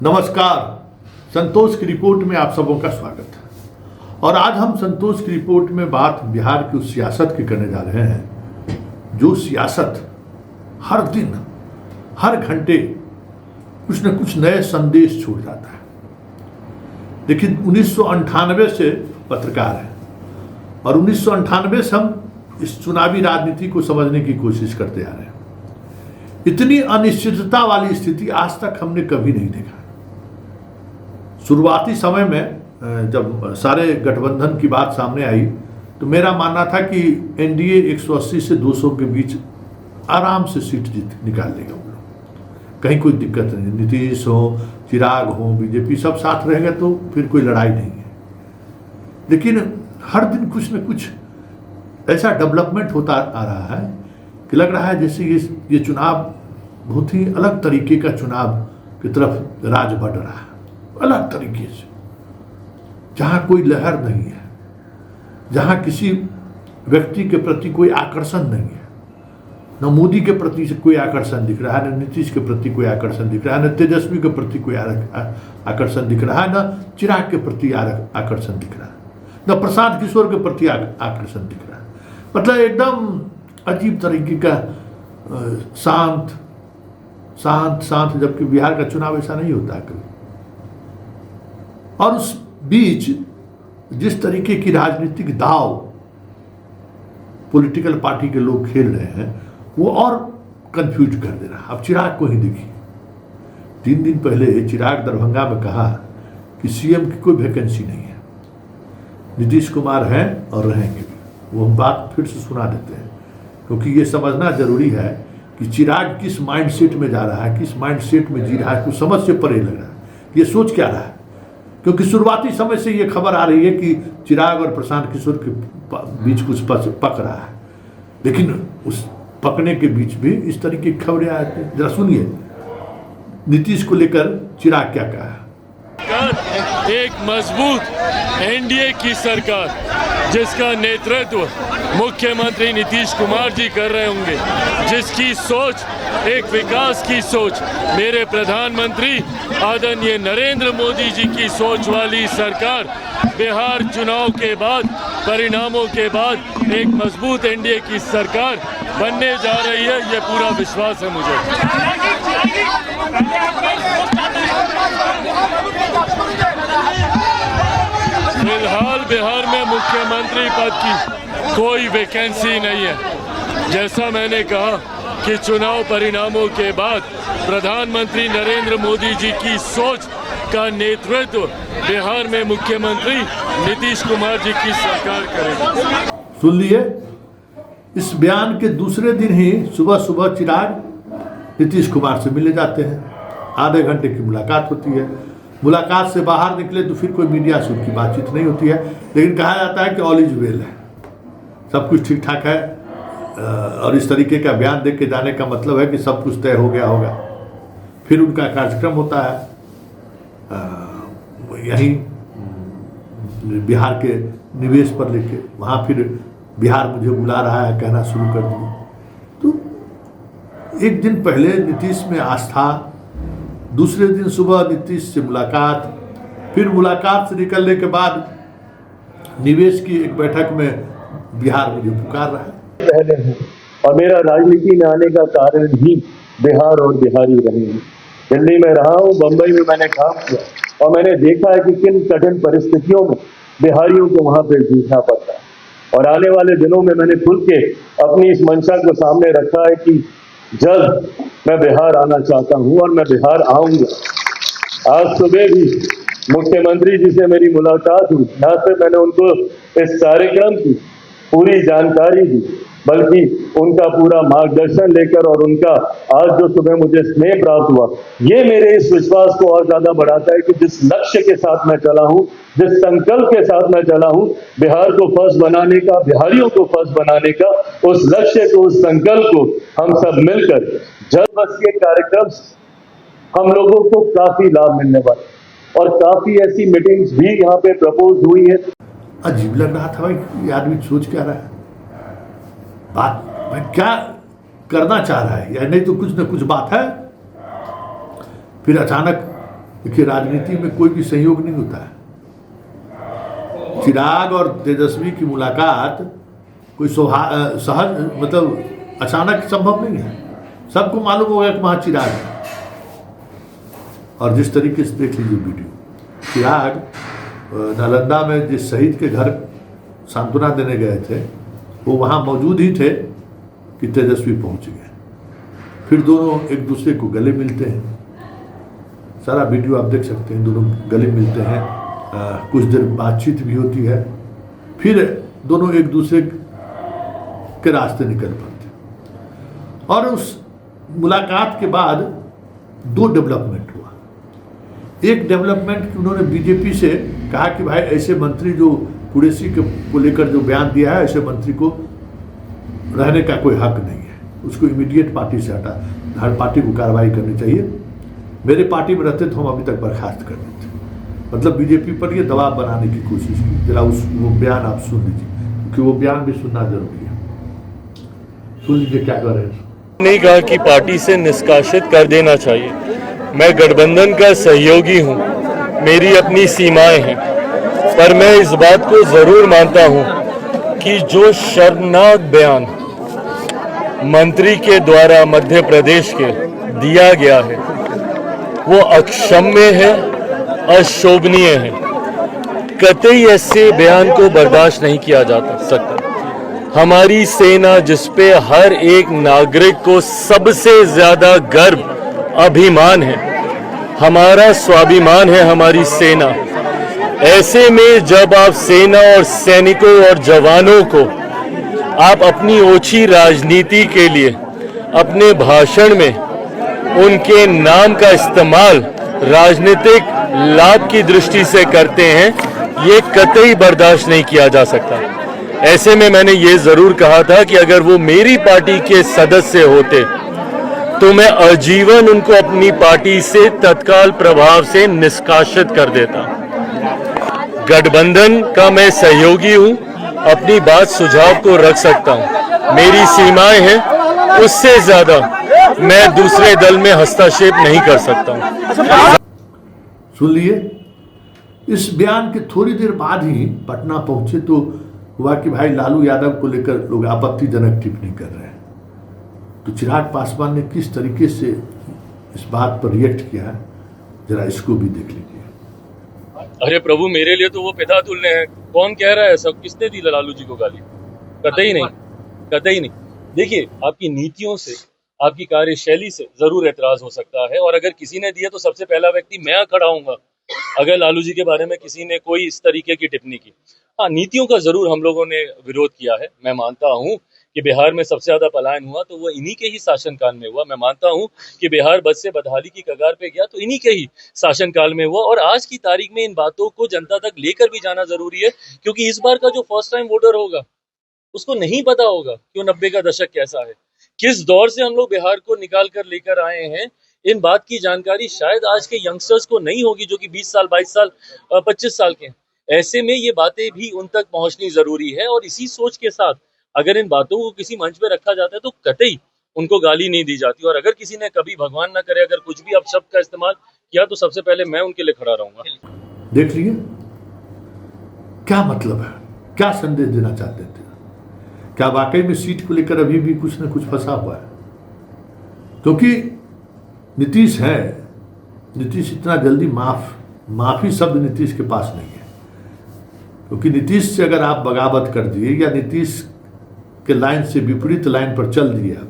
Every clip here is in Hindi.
नमस्कार। संतोष की रिपोर्ट में आप सबों का स्वागत है। और आज हम संतोष की रिपोर्ट में बात बिहार की उस सियासत की करने जा रहे हैं जो सियासत हर दिन हर घंटे कुछ न कुछ नए संदेश छोड़ जाता है। देखिए, 1998 से पत्रकार है और 1998 से हम इस चुनावी राजनीति को समझने की कोशिश करते आ रहे हैं। इतनी अनिश्चितता वाली स्थिति आज तक हमने कभी नहीं देखा। शुरुआती समय में जब सारे गठबंधन की बात सामने आई तो मेरा मानना था कि एनडीए 180 से 200 के बीच आराम से सीट जीत निकाल लेगा। वो लोग कहीं कोई दिक्कत नहीं, नीतीश हो, चिराग हो, बीजेपी सब साथ रहेंगे तो फिर कोई लड़ाई नहीं है। लेकिन हर दिन कुछ न कुछ ऐसा डेवलपमेंट होता आ रहा है कि लग रहा है जैसे ये चुनाव बहुत ही अलग तरीके का चुनाव की तरफ राज बढ़ रहा है, अलग तरीके से, जहां कोई लहर नहीं है, जहां किसी व्यक्ति के प्रति कोई आकर्षण नहीं है। न मोदी के प्रति से कोई आकर्षण दिख रहा है, न नीतीश के प्रति कोई आकर्षण दिख रहा है, न तेजस्वी के प्रति कोई आकर्षण दिख रहा है, न चिराग के प्रति आकर्षण दिख रहा है, न प्रशांत किशोर के प्रति आकर्षण दिख रहा है। मतलब एकदम अजीब तरीके का शांत शांत शांत, जबकि बिहार का चुनाव ऐसा नहीं होता है कभी। और उस बीच जिस तरीके की राजनीतिक दाव पॉलिटिकल पार्टी के लोग खेल रहे हैं वो और कंफ्यूज कर दे रहा है। अब चिराग को ही देखिए, 3 दिन पहले चिराग दरभंगा में कहा कि सीएम की कोई वैकेंसी नहीं है, नीतीश कुमार हैं और रहेंगे भी। वो हम बात फिर से सुना देते हैं क्योंकि ये समझना जरूरी है कि चिराग किस माइंडसेट में जा रहा है, किस माइंडसेट में जी रहा है, कुछ समझ से परे लग रहा है, ये सोच क्या रहा है। क्योंकि शुरुआती समय से ये खबर आ रही है कि चिराग और प्रशांत किशोर के बीच कुछ पक रहा है, लेकिन उस पकने के बीच भी इस तरीके की खबरें आती हैं। जरा सुनिए नीतीश को लेकर चिराग क्या कहा है। एक मजबूत एनडीए की सरकार जिसका नेतृत्व मुख्यमंत्री नीतीश कुमार जी कर रहे होंगे, जिसकी सोच एक विकास की सोच मेरे प्रधानमंत्री आदरणीय नरेंद्र मोदी जी की सोच वाली सरकार बिहार चुनाव के बाद, परिणामों के बाद एक मजबूत एनडीए की सरकार बनने जा रही है, ये पूरा विश्वास है मुझे। फिलहाल बिहार में मुख्यमंत्री पद की कोई वैकेंसी नहीं है। जैसा मैंने कहा कि चुनाव परिणामों के बाद प्रधानमंत्री नरेंद्र मोदी जी की सोच का नेतृत्व बिहार में मुख्यमंत्री नीतीश कुमार जी की सरकार करेगी। सुन लिए, इस बयान के दूसरे दिन ही सुबह सुबह चिराग नीतीश कुमार से मिलने जाते हैं। आधे घंटे की मुलाकात होती है। मुलाकात से बाहर निकले तो फिर कोई मीडिया से उनकी बातचीत नहीं होती है, लेकिन कहा जाता है कि ऑल इज वेल है, सब कुछ ठीक ठाक है। और इस तरीके का बयान देख के जाने का मतलब है कि सब कुछ तय हो गया होगा। फिर उनका कार्यक्रम होता है यहीं बिहार के निवेश पर लेके, वहाँ फिर बिहार मुझे बुला रहा है कहना शुरू कर दिए। तो एक दिन पहले नीतीश में आस्था, दूसरे दिन सुबह नीतीश से मुलाकात, फिर मुलाकात से निकलने के बाद निवेश की एक बैठक में बिहार मुझे पुकार रहा है। पहले हूँ और मेरा राजनीति में आने का कारण ही बिहार और बिहारी रहेंगे। दिल्ली में रहा हूँ, बंबई में मैंने काम किया और मैंने देखा है कि किन कठिन परिस्थितियों में बिहारियों को वहां पे जूझना पड़ता है। और आने वाले दिनों में मैंने खुल के अपनी इस मंशा को सामने रखा है कि जल्द मैं बिहार आना चाहता हूं और मैं बिहार आऊंगा। आज सुबह भी मुख्यमंत्री जी से मेरी मुलाकात हुई। न सिर्फ मैंने उनको इस कार्यक्रम की पूरी जानकारी दी, बल्कि उनका पूरा मार्गदर्शन लेकर और उनका आज जो सुबह मुझे स्नेह प्राप्त हुआ, ये मेरे इस विश्वास को और ज्यादा बढ़ाता है कि जिस लक्ष्य के साथ मैं चला हूं, जिस संकल्प के साथ मैं चला हूं, बिहार को फर्स्ट बनाने का, बिहारियों को फर्स्ट बनाने का, उस लक्ष्य को, उस संकल्प को हम सब मिलकर जल्द बस ये कार्यक्रम हम लोगों को काफी लाभ मिलने वाला। और काफी ऐसी मीटिंग्स भी यहाँ पे प्रपोज हुई है। अजीब लग रहा था भाई, ये आदमी सोच क्या रहा है, बात भाई क्या करना चाह रहा है, या नहीं तो कुछ न कुछ बात है। फिर अचानक देखिए, राजनीति में कोई भी संयोग नहीं होता है। चिराग और तेजस्वी की मुलाकात कोई सहज मतलब अचानक संभव नहीं है। सबको मालूम होगा कि वहाँ चिराग है। और जिस तरीके से देख लीजिए वीडियो, चिराग नालंदा में जिस शहीद के घर सांत्वना देने गए थे वो वहाँ मौजूद ही थे कि तेजस्वी पहुँच गए। फिर दोनों एक दूसरे को गले मिलते हैं। सारा वीडियो आप देख सकते हैं, दोनों गले मिलते हैं। कुछ देर बातचीत भी होती है, फिर दोनों एक दूसरे के रास्ते निकल पड़ते हैं। और उस मुलाकात के बाद दो डेवलपमेंट हुआ। एक डेवलपमेंट उन्होंने बीजेपी से कहा कि भाई ऐसे मंत्री जो कुरैशी को लेकर जो बयान दिया है, ऐसे मंत्री को रहने का कोई हक नहीं है, उसको इमीडिएट पार्टी से हटा, हर पार्टी को कार्रवाई करनी चाहिए। मेरे पार्टी में रहते तो हम अभी तक बर्खास्त कर देते। मतलब बीजेपी पर ये दबाव बनाने की कोशिश की। जरा वो बयान आप सुन लीजिए, क्योंकि वो बयान भी सुनना जरूरी है। सुन लीजिए क्या कर रहे हैं। नहीं कहा कि पार्टी से निष्कासित कर देना चाहिए। मैं गठबंधन का सहयोगी हूं, मेरी अपनी सीमाएं हैं, पर मैं इस बात को जरूर मानता हूं कि जो शर्मनाक बयान मंत्री के द्वारा मध्य प्रदेश के दिया गया है वो अक्षम्य है, अशोभनीय है। कतई ऐसे बयान को बर्दाश्त नहीं किया जा सकता। हमारी सेना, जिसपे हर एक नागरिक को सबसे ज्यादा गर्व, अभिमान है, हमारा स्वाभिमान है हमारी सेना। ऐसे में जब आप सेना और सैनिकों और जवानों को आप अपनी ओछी राजनीति के लिए अपने भाषण में उनके नाम का इस्तेमाल राजनीतिक लाभ की दृष्टि से करते हैं, ये कतई बर्दाश्त नहीं किया जा सकता। ऐसे में मैंने ये जरूर कहा था कि अगर वो मेरी पार्टी के सदस्य होते तो मैं आजीवन उनको अपनी पार्टी से तत्काल प्रभाव से निष्कासित कर देता। गठबंधन का मैं सहयोगी हूं, अपनी बात सुझाव को रख सकता हूं, मेरी सीमाएं हैं, उससे ज्यादा मैं दूसरे दल में हस्तक्षेप नहीं कर सकता हूं। सुन लिए। इस बयान के थोड़ी देर बाद ही पटना पहुंचे तो हुआ कि भाई लालू यादव को लेकर लोग आपत्तिजनक टिप्पणी कर रहे हैं। तो चिराग पासवान ने किस तरीके से इस बात पर रिएक्ट किया है, जरा इसको भी देख लीजिए। अरे प्रभु, मेरे लिए तो वो पिता तुल्य है। कौन कह रहा है सब? किसने दी लालू जी को गाली? कतई नहीं, कतई नहीं। देखिए, आपकी नीतियों से, आपकी कार्यशैली से जरूर एतराज हो सकता है, और अगर किसी ने दिया तो सबसे पहला व्यक्ति मैं खड़ा हूंगा अगर लालू जी के बारे में किसी ने कोई इस तरीके की टिप्पणी की। हाँ, नीतियों का जरूर हम लोगों ने विरोध किया है। मैं मानता हूं कि बिहार में सबसे ज्यादा पलायन हुआ तो वो इन्हीं के ही शासनकाल में हुआ। मैं मानता हूं कि बिहार बद से बदहाली की कगार पे गया तो इन्हीं के ही शासनकाल में हुआ। और आज की तारीख में इन बातों को जनता तक लेकर भी जाना जरूरी है, क्योंकि इस बार का जो फर्स्ट टाइम वोटर होगा उसको नहीं पता होगा कि वो 90 का दशक कैसा है, किस दौर से हम लोग बिहार को निकाल कर लेकर आए हैं। इन बात की जानकारी शायद आज के यंगस्टर्स को नहीं होगी, जो कि 20 साल, 22 साल, 25 साल के हैं। ऐसे में ये बातें भी उन तक पहुंचनी जरूरी है, और इसी सोच के साथ अगर इन बातों को किसी मंच पे रखा जाता है तो कतई उनको गाली नहीं दी जाती। और अगर किसी ने कभी, भगवान ना करे, अगर कुछ भी अपशब्द का इस्तेमाल किया तो सबसे पहले मैं उनके लिए खड़ा रहूंगा। देख लिए क्या मतलब है, क्या संदेश देना चाहते थे? क्या वाकई में सीट को लेकर अभी भी कुछ न कुछ फंसा हुआ है? क्योंकि नीतीश है, नीतीश इतना जल्दी माफी शब्द नीतीश के पास नहीं है। क्योंकि नीतीश से अगर आप बगावत कर दिए या नीतीश के लाइन से विपरीत लाइन पर चल दिए आप,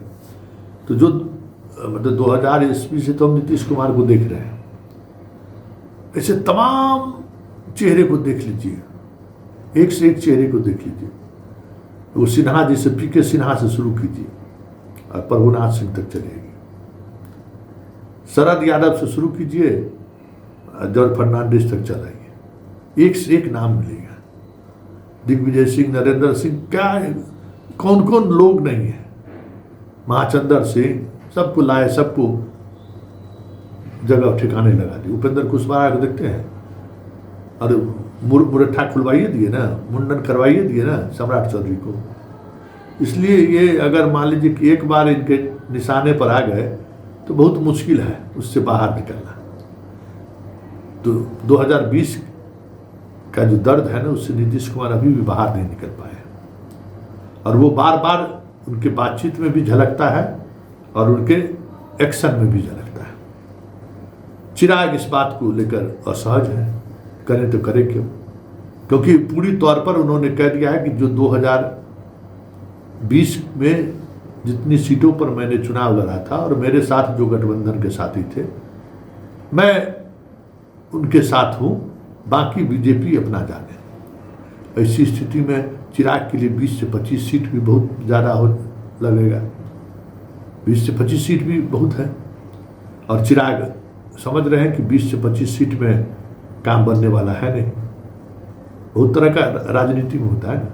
तो जो मतलब 2000 ईस्वी से तो हम नीतीश कुमार को देख रहे हैं। ऐसे तमाम चेहरे को देख लीजिए, एक से एक चेहरे को देख लीजिए। वो सिन्हा जी से, पीके सिन्हा से शुरू कीजिए और प्रभुनाथ सिंह तक चलेगी। शरद यादव से शुरू कीजिए, जॉर्ज फर्नांडिस तक चलाइए, एक से एक नाम मिलेगा। दिग्विजय सिंह, नरेंद्र सिंह, क्या कौन कौन लोग नहीं है, महाचंद्र सिंह, सबको लाए, सबको जगह ठिकाने लगा दी। उपेंद्र कुशवाहा को देखते हैं, और मुरट्ठा खुलवाइए दिए ना, मुंडन करवाइए दिए ना सम्राट चौधरी को। इसलिए ये अगर मान लीजिए कि एक बार इनके निशाने पर आ गए तो बहुत मुश्किल है उससे बाहर निकलना। तो 2020 का जो दर्द है ना, उससे नीतीश कुमार अभी भी बाहर नहीं निकल पाए और वो बार बार उनके बातचीत में भी झलकता है और उनके एक्शन में भी झलकता है। चिराग इस बात को लेकर असहज है, करें तो करें क्यों, क्योंकि पूरी तौर पर उन्होंने कह दिया है कि जो 2020 में जितनी सीटों पर मैंने चुनाव लड़ा था और मेरे साथ जो गठबंधन के साथी थे, मैं उनके साथ हूं, बाकी बीजेपी अपना जाने। ऐसी स्थिति में चिराग के लिए 20 से 25 सीट भी बहुत ज़्यादा हो लगेगा। 20 से 25 सीट भी बहुत है और चिराग समझ रहे हैं कि 20 से 25 सीट में काम बनने वाला है नहीं। बहुत तरह का राजनीति में होता है ना,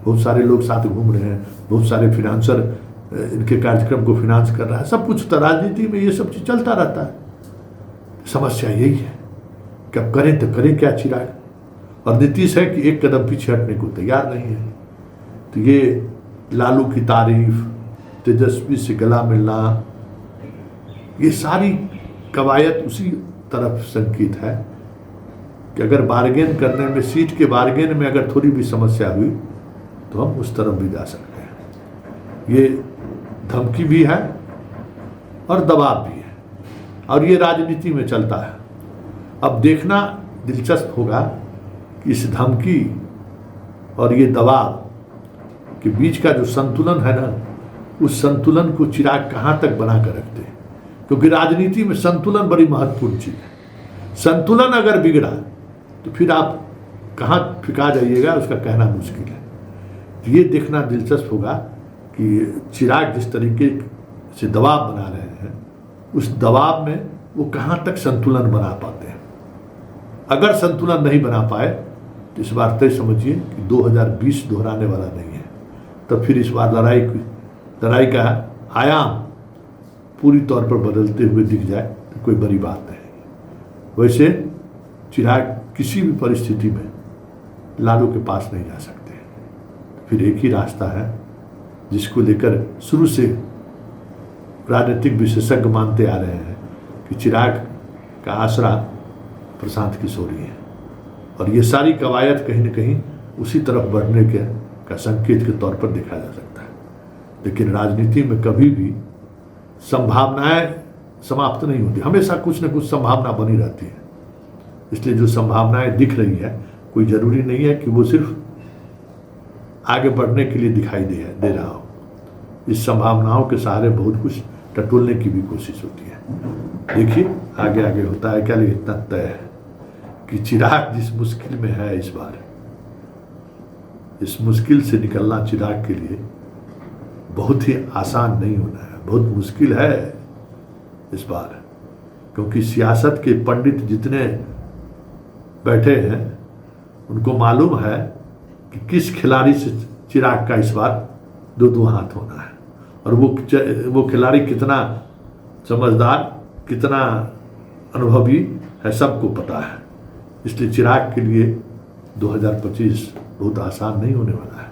बहुत सारे लोग साथ घूम रहे हैं, बहुत सारे फिनांसर इनके कार्यक्रम को फिनांस कर रहा है, सब कुछ तो राजनीति में ये सब चीज़ चलता रहता है। समस्या यही है कि अब करें तो करें क्या चिराग, और नीतीश है कि एक कदम पीछे हटने को तैयार नहीं है। तो ये लालू की तारीफ, तेजस्वी से गला मिलना, ये सारी कवायद उसी तरफ संकेत है कि अगर बार्गेन करने में, सीट के बार्गेन में अगर थोड़ी भी समस्या हुई तो हम उस तरफ भी जा सकते हैं। ये धमकी भी है और दबाव भी है और ये राजनीति में चलता है। अब देखना दिलचस्प होगा कि इस धमकी और ये दबाव के बीच का जो संतुलन है ना, उस संतुलन को चिराग कहाँ तक बना कर रखते हैं, क्योंकि राजनीति में संतुलन बड़ी महत्वपूर्ण चीज़ है। संतुलन अगर बिगड़ा तो फिर आप कहाँ फिका जाइएगा उसका कहना मुश्किल है। तो ये देखना दिलचस्प होगा कि चिराग जिस तरीके से दबाव बना रहे हैं, उस दबाव में वो कहाँ तक संतुलन बना पाते हैं। अगर संतुलन नहीं बना पाए तो इस बार तय समझिए कि 2020 दोहराने वाला नहीं है। तो फिर इस बार लड़ाई का आयाम पूरी तौर पर बदलते हुए दिख जाए तो कोई बड़ी बात नहीं। वैसे चिराग किसी भी परिस्थिति में लालू के पास नहीं जा सकते। फिर एक ही रास्ता है जिसको लेकर शुरू से राजनीतिक विशेषज्ञ मानते आ रहे हैं कि चिराग का आसरा प्रशांत किशोर है, और ये सारी कवायद कहीं न कहीं उसी तरफ बढ़ने का संकेत के तौर पर देखा जा सकता है। लेकिन राजनीति में कभी भी संभावनाएं समाप्त नहीं होती, हमेशा कुछ न कुछ संभावना बनी रहती है। इसलिए जो संभावनाएं दिख रही है, कोई ज़रूरी नहीं है कि वो सिर्फ आगे बढ़ने के लिए दिखाई दे रहा हो। इस संभावनाओं के सहारे बहुत कुछ टटोलने की भी कोशिश होती है। देखिए आगे आगे होता है क्या, लेकिन इतना तय है कि चिराग जिस मुश्किल में है इस बार, इस मुश्किल से निकलना चिराग के लिए बहुत ही आसान नहीं होना है, बहुत मुश्किल है इस बार। क्योंकि सियासत के पंडित जितने बैठे हैं उनको मालूम है कि किस खिलाड़ी से चिराग का इस बार दो हाथ होना है, और वो खिलाड़ी कितना समझदार, कितना अनुभवी है, सबको पता है। इसलिए चिराग के लिए 2025 बहुत आसान नहीं होने वाला है।